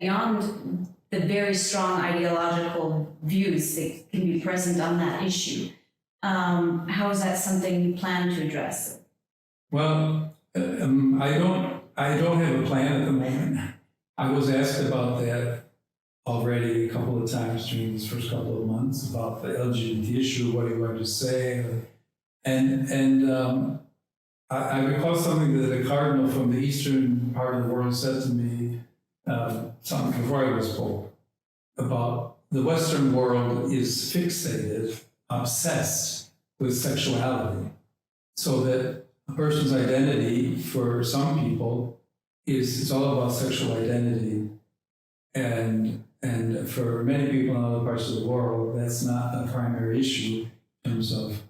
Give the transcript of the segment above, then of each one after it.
beyond the very strong ideological views that can be present on that issue, how is that something you plan to address? Well, I don't have a plan at the moment. I was asked about that already a couple of times during these first couple of months about the LGBT issue. What do you want to say? And I recall something that a cardinal from the eastern part of the world said to me something before I was Pope about the Western world is fixated, obsessed with sexuality, so that a person's identity for some people it's all about sexual identity, and for many people in other parts of the world, that's not a primary issue in terms of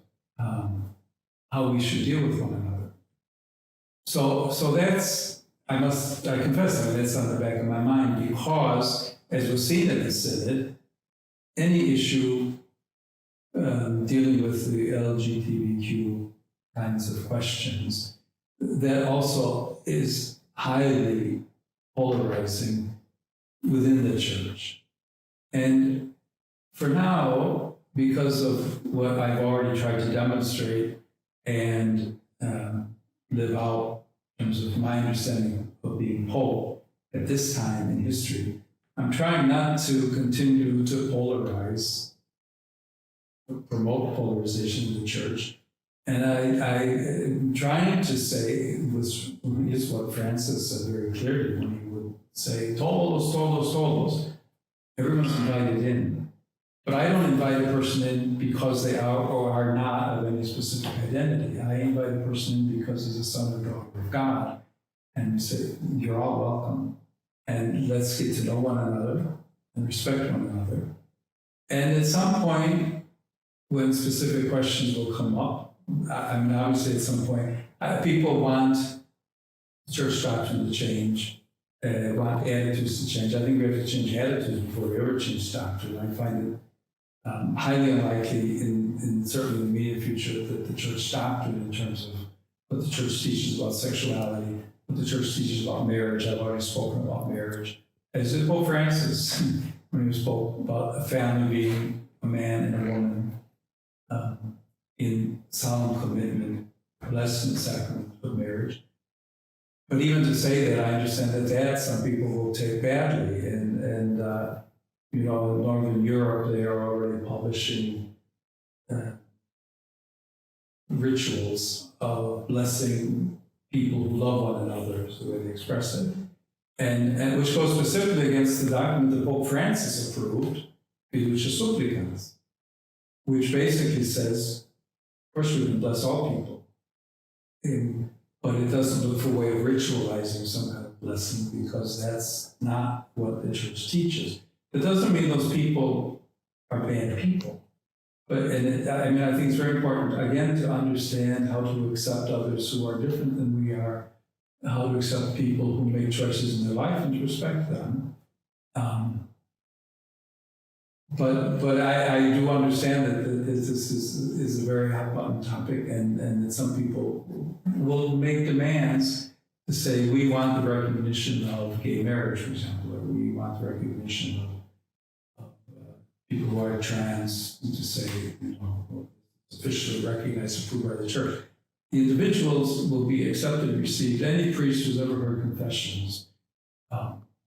how we should deal with one another. So that's, I confess that's on the back of my mind, because as was seen at the Synod, any issue dealing with the LGBTQ kinds of questions, that also is highly polarizing within the church. And for now, because of what I've already tried to demonstrate and live out in terms of my understanding of being Pope at this time in history, I'm trying not to continue to polarize, promote polarization in the church. And I'm trying to say, which is what Francis said very clearly when he would say, todos, everyone's invited in. But I don't invite a person in because they are or are not of any specific identity. I invite a person in because he's a son or daughter of God. And we say, you're all welcome. And let's get to know one another and respect one another. And at some point, when specific questions will come up, I mean, obviously at some point, people want church doctrine to change, want attitudes to change. I think we have to change attitudes before we ever change doctrine. I find it highly unlikely in certainly the immediate future that the church doctrine in terms of what the church teaches about sexuality, what the church teaches about marriage. I've already spoken about marriage. As did Pope Francis when he spoke about a family being a man and a woman in solemn commitment, blessed in the sacrament of marriage. But even to say that, I understand that some people will take badly. And you know, in Northern Europe, they are already publishing rituals of blessing people who love one another, is the way they express it. And which goes specifically against the document that Pope Francis approved, fiducia supplicans, which basically says, of course we can bless all people, but it doesn't look for a way of ritualizing some kind of blessing, because that's not what the church teaches. It doesn't mean those people are bad people. But I think it's very important, again, to understand how to accept others who are different than we are, how to accept people who make choices in their life and to respect them. But I do understand that this is a very hot button topic, and that some people will make demands to say, we want the recognition of gay marriage, for example, or we want the recognition of people who are trans, and to say, you know, officially recognized, approved by the church. The individuals will be accepted, received. Any priest who's ever heard confessions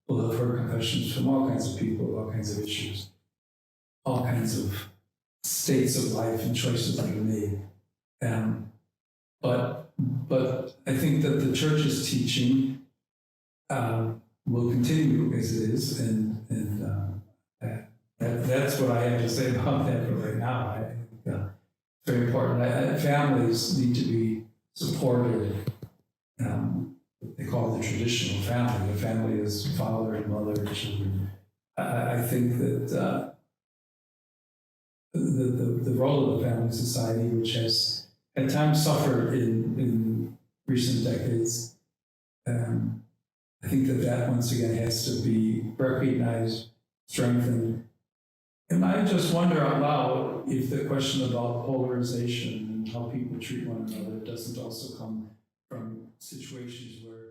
will have heard confessions from all kinds of people, all kinds of issues, all kinds of states of life and choices that are made. But I think that the church's teaching will continue as it is, and that's what I have to say about that for right now. I think it's very important. Families need to be supported. They call it the traditional family. The family is father and mother and children. I think that the role of the family society, which has at times suffered in recent decades, I think that once again has to be recognized, strengthened. And I just wonder out loud if the question about polarization and how people treat one another doesn't also come from situations where